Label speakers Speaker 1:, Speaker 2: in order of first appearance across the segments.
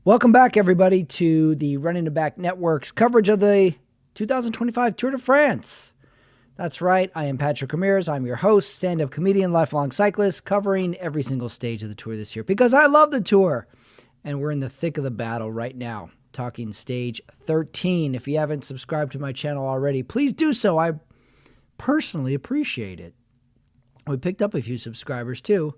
Speaker 1: Welcome back, everybody, to the Running the Back Network's coverage of the 2025 Tour de France. That's right. I am Patrick Ramirez. I'm your host, stand-up comedian, lifelong cyclist, covering every single stage of the Tour this year because I love the Tour. And we're in the thick of the battle right now, talking stage 13. If you haven't subscribed to my channel already, please do so. I personally appreciate it. We picked up a few subscribers, too,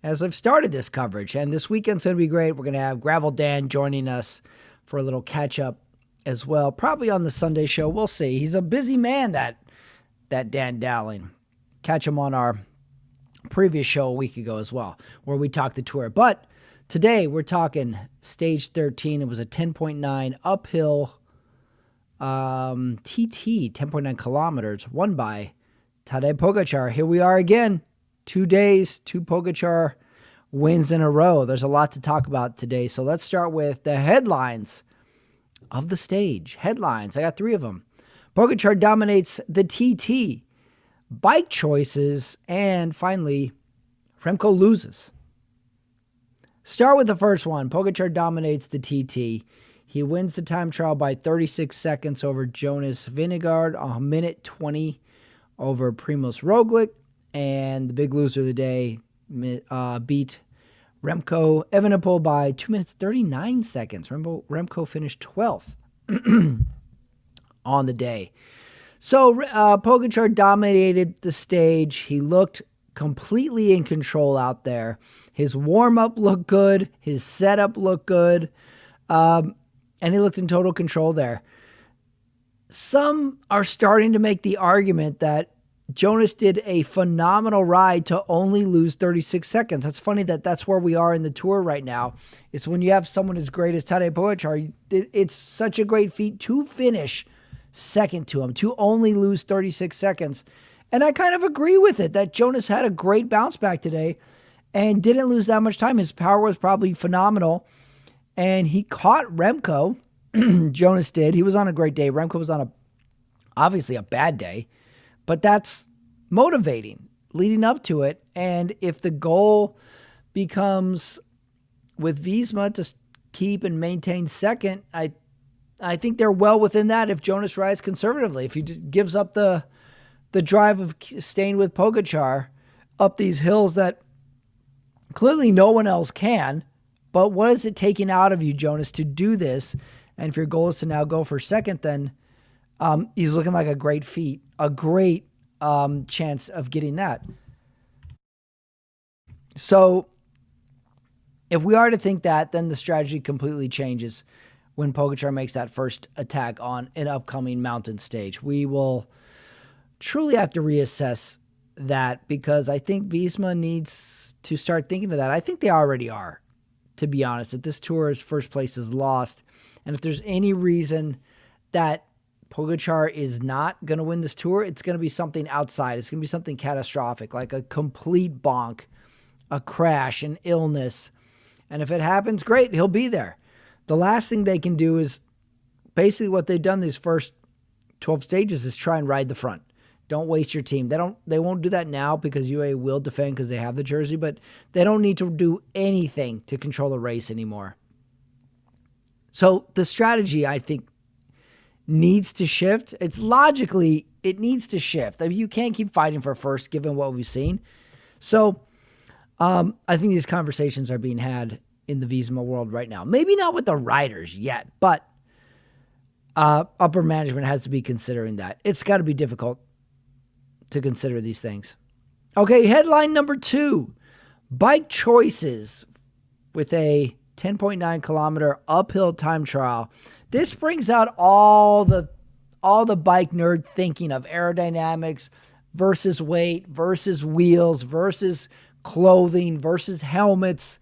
Speaker 1: as I've started this coverage. And this weekend's going to be great. We're going to have Gravel Dan joining us for a little catch-up as well, probably on the Sunday show. We'll see. He's a busy man, that Dan Dowling. Catch him on our previous show a week ago as well, where we talked the Tour. But today we're talking stage 13. It was a 10.9 uphill TT, 10.9 kilometers, won by Tadej Pogačar. Here we are again. 2 days, 2 Pogačar wins in a row. There's a lot to talk about today. So let's start with the headlines of the stage. Headlines. I got 3 of them. Pogačar dominates the TT. Bike choices. And finally, Remco loses. Start with the first one. Pogačar dominates the TT. He wins the time trial by 36 seconds over Jonas Vingegaard, a minute 20 over Primož Roglič. And the big loser of the day beat Remco Evenepoel by 2 minutes 39 seconds. Remco finished 12th on the day. So Pogačar dominated the stage. He looked completely in control out there. His warm-up looked good. His setup looked good. And he looked in total control there. Some are starting to make the argument that Jonas did a phenomenal ride to only lose 36 seconds. That's funny that's where we are in the Tour right now. It's when you have someone as great as Tadej Pogačar, it's such a great feat to finish second to him, to only lose 36 seconds. And I kind of agree with it, that Jonas had a great bounce back today and didn't lose that much time. His power was probably phenomenal. And he caught Remco. Jonas did. He was on a great day. Remco was on obviously a bad day. But that's motivating leading up to it. And if the goal becomes with Visma to keep and maintain second, I think they're well within that if Jonas rides conservatively. If he just gives up the drive of staying with Pogačar up these hills that clearly no one else can. But what is it taking out of you, Jonas, to do this? And if your goal is to now go for second, then he's looking like a great feat, a great chance of getting that. So if we are to think that, then the strategy completely changes when Pogačar makes that first attack on an upcoming mountain stage. We will truly have to reassess that because I think Visma needs to start thinking of that. I think they already are, to be honest, that this Tour's first place is lost. And if there's any reason that Pogačar is not going to win this Tour, it's going to be something outside. It's going to be something catastrophic, like a complete bonk, a crash, an illness. And if it happens, great, he'll be there. The last thing they can do is basically what they've done these first 12 stages is try and ride the front. Don't waste your team. They won't do that now because UAE will defend because they have the jersey, but they don't need to do anything to control the race anymore. So the strategy, I think, needs to shift. It needs to shift. I mean, you can't keep fighting for first given what we've seen. So I think these conversations are being had in the Visma world right now. Maybe not with the riders yet, but upper management has to be considering that. It's got to be difficult to consider these things. Okay, headline number 2. Bike choices with a 10.9 kilometer uphill time trial. This brings out all the bike nerd thinking of aerodynamics versus weight versus wheels versus clothing versus helmets.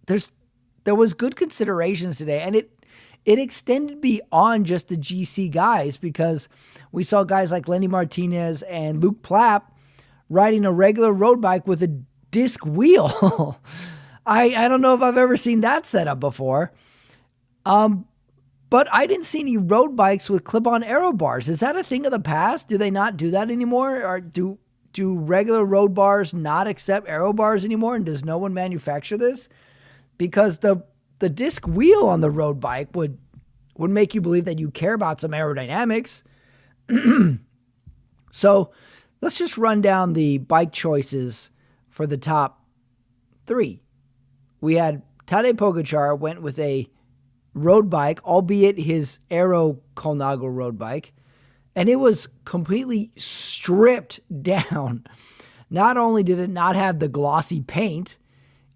Speaker 1: There was good considerations today, and it extended beyond just the GC guys because we saw guys like Lenny Martinez and Luke Plapp riding a regular road bike with a disc wheel. I don't know if I've ever seen that setup before. But I didn't see any road bikes with clip-on aero bars. Is that a thing of the past? Do they not do that anymore? Or do regular road bars not accept aero bars anymore? And does no one manufacture this? Because the the disc wheel on the road bike would make you believe that you care about some aerodynamics. So let's just run down the bike choices for the top 3. We had Tadej Pogačar went with a road bike, albeit his Aero Colnago road bike, and it was completely stripped down. Not only did it not have the glossy paint,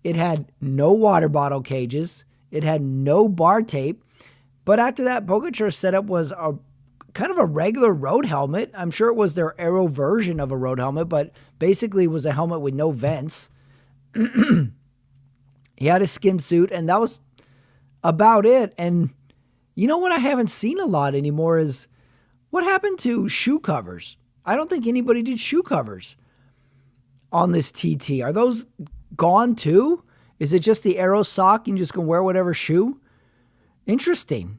Speaker 1: it had no water bottle cages, it had no bar tape, but after that, Pogačar's setup was a kind of a regular road helmet. I'm sure it was their Aero version of a road helmet, but basically it was a helmet with no vents. He had a skin suit, and that was about it. And you know what I haven't seen a lot anymore is what happened to shoe covers. I don't think anybody did shoe covers on this TT. Are those gone too? Is it just the Aero sock and you just can wear whatever shoe? Interesting.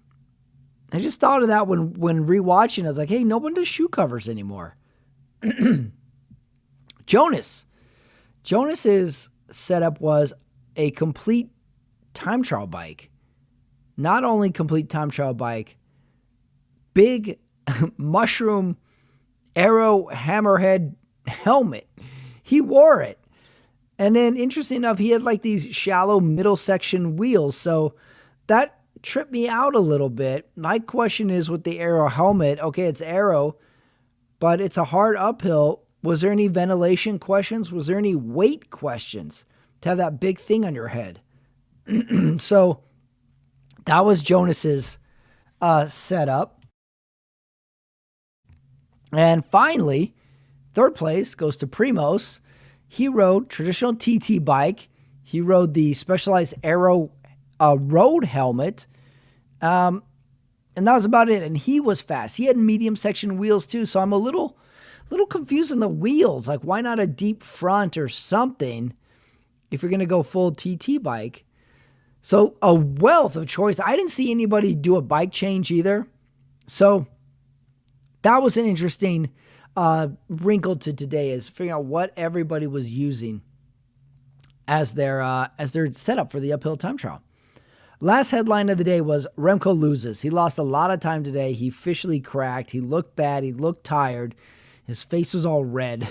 Speaker 1: I just thought of that when rewatching. I was like, hey, no one does shoe covers anymore. Jonas's setup was a complete time trial bike. Not only complete time trial bike, big mushroom Aero hammerhead helmet. He wore it. And then, interesting enough, he had like these shallow middle section wheels. So that tripped me out a little bit. My question is with the Aero helmet, okay, it's Aero, but it's a hard uphill. Was there any ventilation questions? Was there any weight questions to have that big thing on your head? So that was Jonas's setup. And finally, third place goes to Primoz. He rode traditional TT bike. He rode the Specialized Aero road helmet. And that was about it. And he was fast. He had medium section wheels too. So I'm a little confused on the wheels. Like, why not a deep front or something if you're going to go full TT bike? So a wealth of choice. I didn't see anybody do a bike change either. So that was an interesting wrinkle to today, is figuring out what everybody was using as their setup for the uphill time trial. Last headline of the day was Remco loses. He lost a lot of time today. He officially cracked. He looked bad. He looked tired. His face was all red.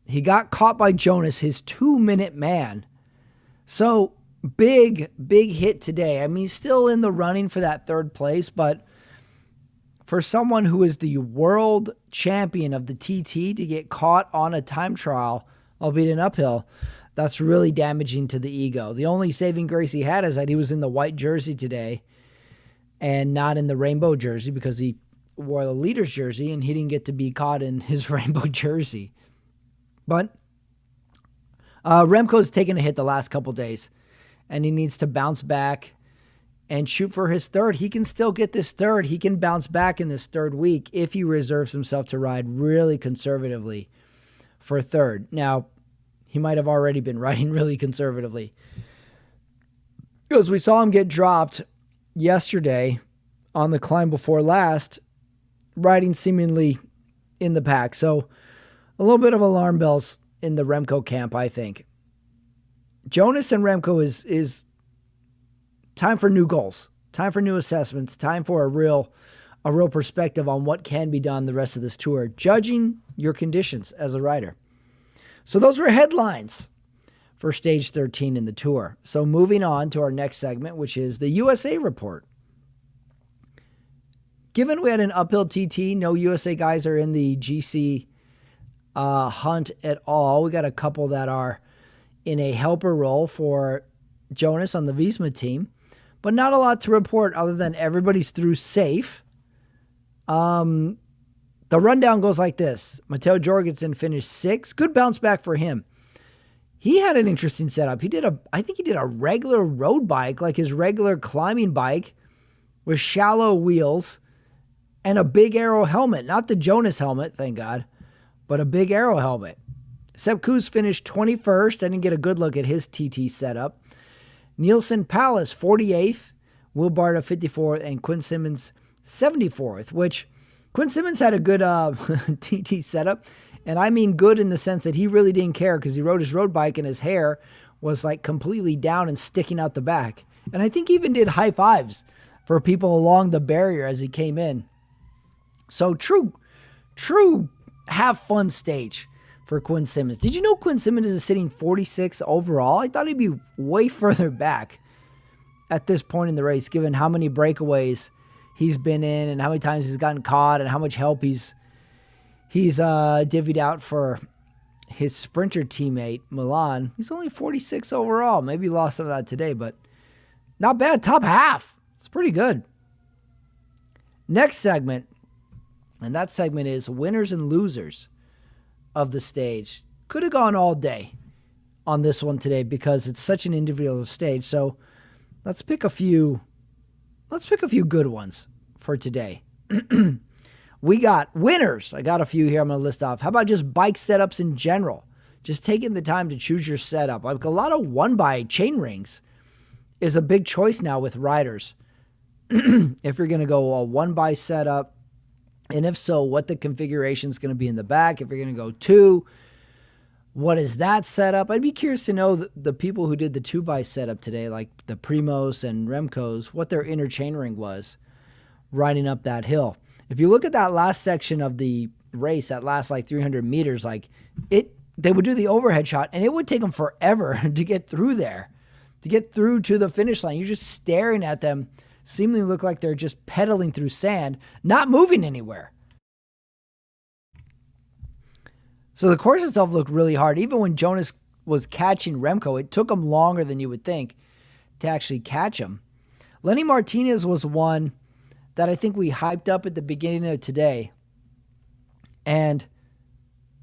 Speaker 1: He got caught by Jonas, his 2-minute man. So big hit today. I mean, he's still in the running for that third place, but for someone who is the world champion of the TT to get caught on a time trial, albeit an uphill, that's really damaging to the ego. The only saving grace he had is that he was in the white jersey today and not in the rainbow jersey, because he wore the leader's jersey and he didn't get to be caught in his rainbow jersey. But Remco's taken a hit the last couple days, and he needs to bounce back and shoot for his third. He can still get this third. He can bounce back in this third week if he reserves himself to ride really conservatively for third. Now, he might have already been riding really conservatively, because we saw him get dropped yesterday on the climb before last, riding seemingly in the pack. So a little bit of alarm bells in the Remco camp, I think. Jonas and Remco is time for new goals, time for new assessments, time for a real perspective on what can be done the rest of this tour, judging your conditions as a rider. So those were headlines for Stage 13 in the tour. So moving on to our next segment, which is the USA Report. Given we had an uphill TT, no USA guys are in the GC hunt at all. We got a couple that are in a helper role for Jonas on the Visma team, but not a lot to report other than everybody's through safe. The rundown goes like this. Matteo Jorgensen finished 6th. Good bounce back for him. He had an interesting setup. I think he did a regular road bike, like his regular climbing bike, with shallow wheels and a big Aero helmet. Not the Jonas helmet, thank God, but a big Aero helmet. Sepp Kuss finished 21st. I didn't get a good look at his TT setup. Nielsen Palace, 48th. Will Barta, 54th. And Quinn Simmons, 74th, which Quinn Simmons had a good TT setup. And I mean good in the sense that he really didn't care, because he rode his road bike and his hair was like completely down and sticking out the back. And I think he even did high fives for people along the barrier as he came in. So true have fun stage for Quinn Simmons. Did you know Quinn Simmons is sitting 46 overall? I thought he'd be way further back at this point in the race, given how many breakaways he's been in and how many times he's gotten caught and how much help he's divvied out for his sprinter teammate, Milan. He's only 46 overall. Maybe he lost some of that today, but not bad. Top half. It's pretty good. Next segment, and that segment is winners and losers of the stage. Could have gone all day on this one today because it's such an individual stage. So let's pick a few good ones for today. We got winners. I got a few here I'm going to list off. How about just bike setups in general? Just taking the time to choose your setup. Like a lot of one-by chain rings is a big choice now with riders. If you're going to go a one-by setup, and if so, what the configuration is going to be in the back. If you're going to go two, what is that setup? I'd be curious to know the people who did the 2x setup today, like the Primos and Remcos, what their inner chain ring was riding up that hill. If you look at that last section of the race, that last like 300 meters, they would do the overhead shot and it would take them forever to get through there, to get through to the finish line. You're just staring at them, seemingly look like they're just pedaling through sand, not moving anywhere. So the course itself looked really hard. Even when Jonas was catching Remco, it took him longer than you would think to actually catch him. Lenny Martinez was one that I think we hyped up at the beginning of today. And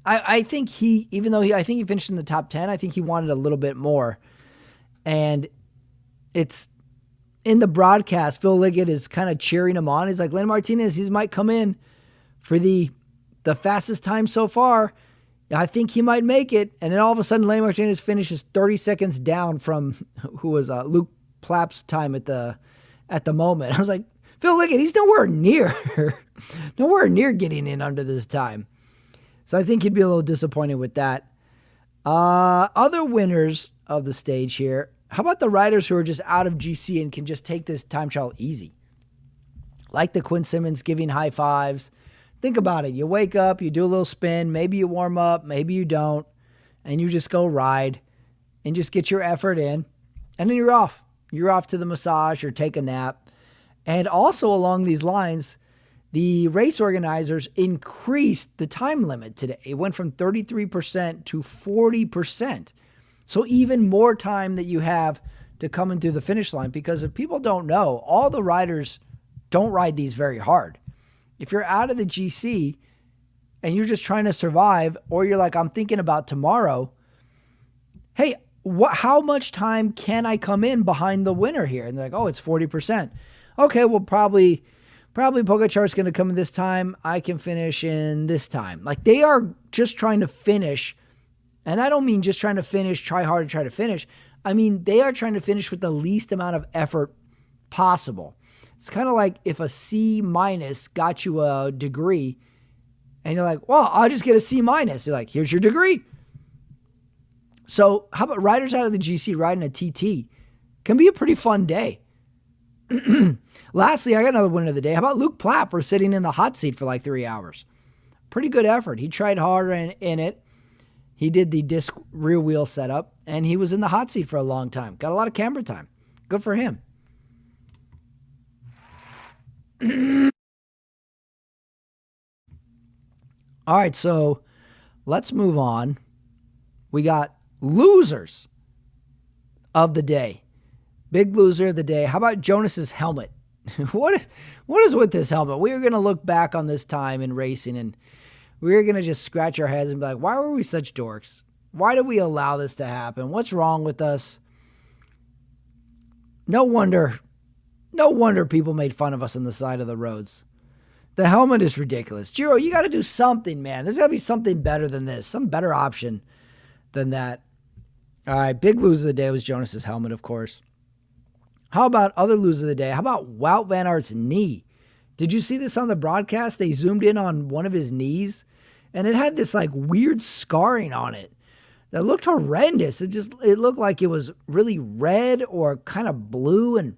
Speaker 1: I think I think he finished in the top 10, I think he wanted a little bit more. And it's in the broadcast, Phil Liggett is kind of cheering him on. He's like, Lenny Martinez, he might come in for the fastest time so far. I think he might make it. And then all of a sudden, Lenny Martinez finishes 30 seconds down from who was Luke Plapp's time at the moment. I was like, Phil Liggett, he's nowhere near getting in under this time. So I think he'd be a little disappointed with that. Other winners of the stage here. How about the riders who are just out of GC and can just take this time trial easy? Like the Quinn Simmons giving high fives. Think about it. You wake up, you do a little spin, maybe you warm up, maybe you don't, and you just go ride and just get your effort in, and then you're off. You're off to the massage or take a nap. And also along these lines, the race organizers increased the time limit today. It went from 33% to 40%. So even more time that you have to come in through the finish line, because if people don't know, all the riders don't ride these very hard. If you're out of the GC and you're just trying to survive, or you're like, I'm thinking about tomorrow, hey, how much time can I come in behind the winner here? And they're like, oh, it's 40%. Okay, well, probably Pogacar's going to come in this time. I can finish in this time. Like, they are just trying to finish. And I don't mean just trying to finish, try hard to try to finish. I mean, they are trying to finish with the least amount of effort possible. It's kind of like if a C- got you a degree and you're like, well, I'll just get a C-. You're like, here's your degree. So how about riders out of the GC riding a TT? Can be a pretty fun day. Lastly, I got another winner of the day. How about Luke Plapp for sitting in the hot seat for like 3 hours? Pretty good effort. He tried harder in it. He did the disc rear wheel setup, and he was in the hot seat for a long time. Got a lot of camera time. Good for him. All right, so let's move on. We got losers of the day. Big loser of the day. How about Jonas's helmet? What is with this helmet? We are going to look back on this time in racing, and we're going to just scratch our heads and be like, why were we such dorks? Why did we allow this to happen? What's wrong with us? No wonder people made fun of us on the side of the roads. The helmet is ridiculous. Giro, you got to do something, man. There's got to be something better than this. Some better option than that. All right, big loser of the day was Jonas's helmet, of course. How about other loser of the day? How about Wout van Aert's knee? Did you see this on the broadcast? They zoomed in on one of his knees, and it had this like weird scarring on it. that looked horrendous. It looked like it was really red or kind of blue, and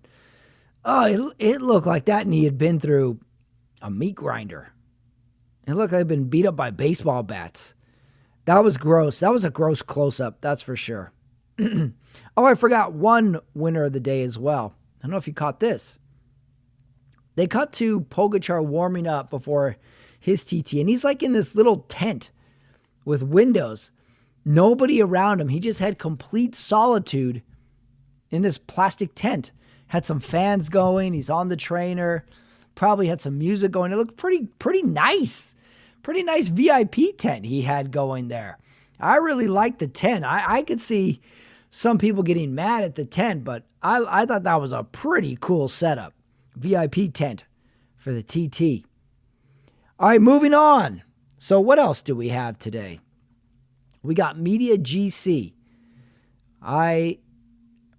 Speaker 1: it looked like that knee had been through a meat grinder. It looked like it had been beat up by baseball bats. That was gross. That was a gross close-up, that's for sure. Oh, I forgot one winner of the day as well. I don't know if you caught this. They cut to Pogačar warming up before his TT, and he's like in this little tent with windows. Nobody around him. He just had complete solitude in this plastic tent. Had some fans going. He's on the trainer. Probably had some music going. It looked pretty nice. Pretty nice VIP tent he had going there. I really liked the tent. I could see some people getting mad at the tent, but I thought that was a pretty cool setup. VIP tent for the TT. All right, moving on. So what else do we have today? We got Media GC. I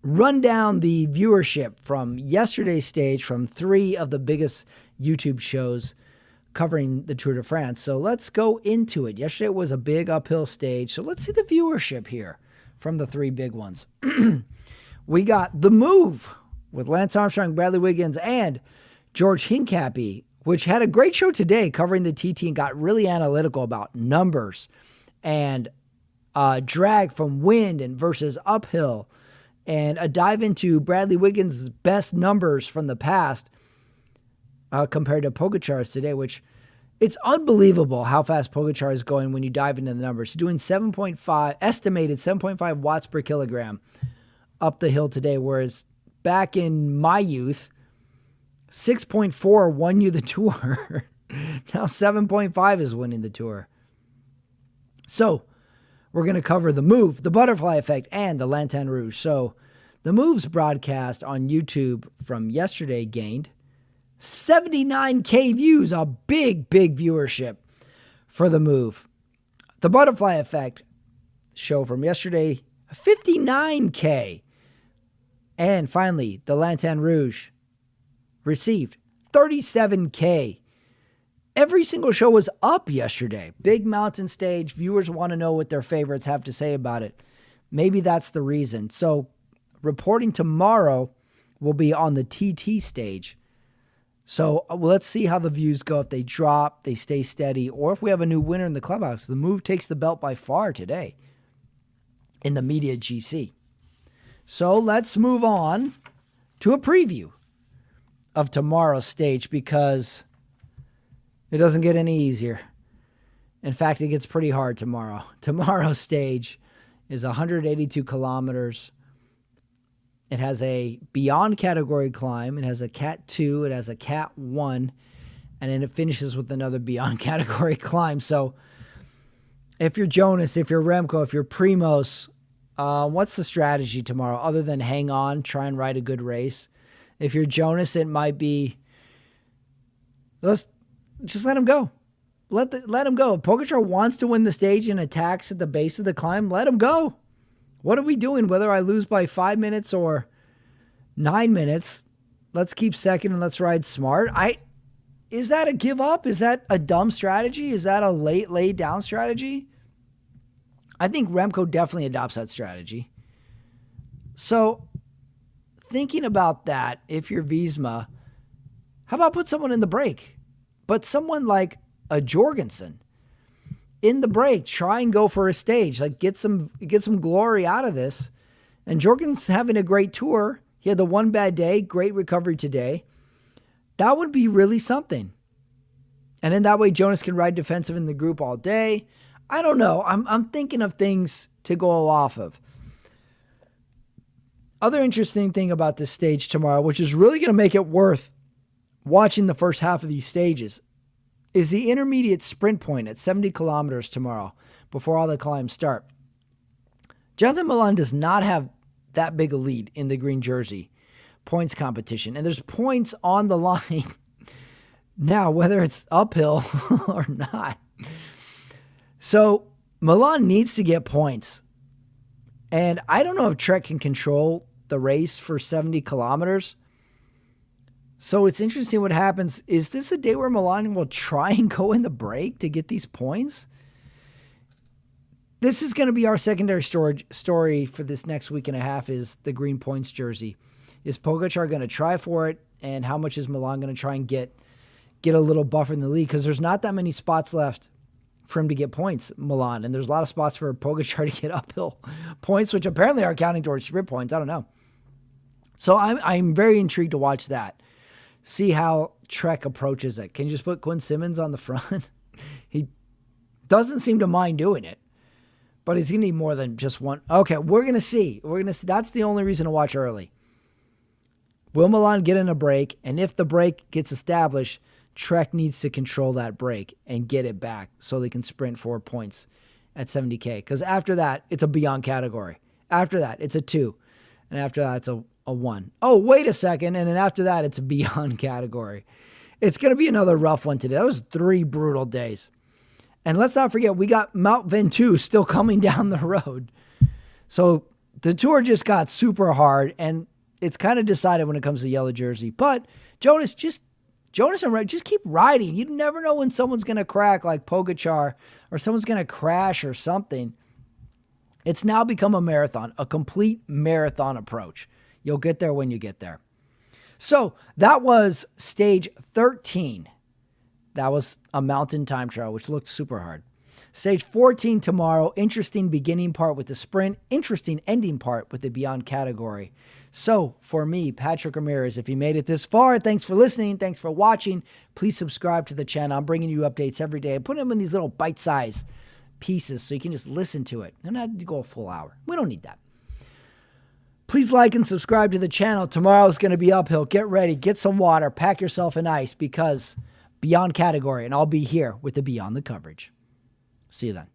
Speaker 1: run down the viewership from yesterday's stage from 3 of the biggest YouTube shows covering the Tour de France. So let's go into it. Yesterday was a big uphill stage. So let's see the viewership here from the 3 big ones. We got The Move with Lance Armstrong, Bradley Wiggins, and George Hincapie, which had a great show today covering the TT and got really analytical about numbers and drag from wind and versus uphill, and a dive into Bradley Wiggins' best numbers from the past compared to Pogačar's today, which it's unbelievable how fast Pogačar is going when you dive into the numbers. He's doing estimated 7.5 watts per kilogram up the hill today, whereas back in my youth, 6.4 won you the Tour. Now 7.5 is winning the Tour. So we're going to cover The Move, the Butterfly Effect, and the Lanterne Rouge. So The Move's broadcast on YouTube from yesterday gained 79K views, a big viewership for The Move. The Butterfly Effect show from yesterday, 59K. And finally, the Lanterne Rouge received 37K. Every single show was up yesterday. Big mountain stage. Viewers want to know what their favorites have to say about it. Maybe that's the reason. So reporting tomorrow will be on the TT stage. So let's see how the views go. If they drop, they stay steady, or if we have a new winner in the clubhouse. The Move takes the belt by far today in the Media GC. So let's move on to a preview of tomorrow's stage, because it doesn't get any easier. In fact, it gets pretty hard tomorrow. Tomorrow's stage is 182 kilometers. It has a beyond category climb. It has a Cat 2. It has a Cat 1. And then it finishes with another beyond category climb. So if you're Jonas, if you're Remco, if you're Primoz, what's the strategy tomorrow other than hang on, try and ride a good race? If you're Jonas, it might be, let's just let him go. Let him go. If Pogačar wants to win the stage and attacks at the base of the climb, let him go. What are we doing? Whether I lose by 5 minutes or 9 minutes, let's keep second and let's ride smart. Is that a give up? Is that a dumb strategy? Is that a lay down strategy? I think Remco definitely adopts that strategy. So thinking about that, if you're Visma, how about put someone in the break? But someone like a Jorgensen in the break, try and go for a stage, like get some glory out of this. And Jorgensen's having a great tour. He had the one bad day, great recovery today. That would be really something. And in that way, Jonas can ride defensive in the group all day. I don't know. I'm thinking of things to go off of. Other interesting thing about this stage tomorrow, which is really going to make it worth watching the first half of these stages, is the intermediate sprint point at 70 kilometers tomorrow before all the climbs start. Jonathan Milan does not have that big a lead in the green jersey points competition. And there's points on the line now, whether it's uphill or not. So Milan needs to get points. And I don't know if Trek can control the race for 70 kilometers. So it's interesting what happens. Is this a day where Milan will try and go in the break to get these points? This is going to be our secondary story for this next week and a half is the Green Points jersey. Is Pogačar going to try for it? And how much is Milan going to try and get a little buffer in the lead? Because there's not that many spots left for him to get points, Milan. And there's a lot of spots for Pogačar to get uphill points, which apparently are counting towards sprint points. I don't know. So I'm very intrigued to watch that. See how Trek approaches it. Can you just put Quinn Simmons on the front? He doesn't seem to mind doing it. But he's going to need more than just one. Okay, we're going to see. That's the only reason to watch early. Will Milan get in a break? And if the break gets established, Trek needs to control that break and get it back so they can sprint 4 points at 70K. Because after that, it's a beyond category. After that, it's a 2. And after that, it's a 1. Oh, wait a second. And then after that, it's a beyond category. It's going to be another rough one today. That was 3 brutal days. And let's not forget, we got Mount Ventoux still coming down the road. So the tour just got super hard, and it's kind of decided when it comes to yellow jersey. But Jonas and Red, just keep riding. You never know when someone's going to crack like Pogačar or someone's going to crash or something. It's now become a marathon, a complete marathon approach. You'll get there when you get there. So that was stage 13. That was a mountain time trial, which looked super hard. Stage 14 tomorrow. Interesting beginning part with the sprint. Interesting ending part with the beyond category. So for me, Patrick Ramirez, if you made it this far, thanks for listening. Thanks for watching. Please subscribe to the channel. I'm bringing you updates every day. I put them in these little bite-sized pieces so you can just listen to it. And not have to go a full hour. We don't need that. Please like and subscribe to the channel. Tomorrow's going to be uphill. Get ready. Get some water. Pack yourself an ice because beyond category, and I'll be here with the Beyond the coverage. See you then.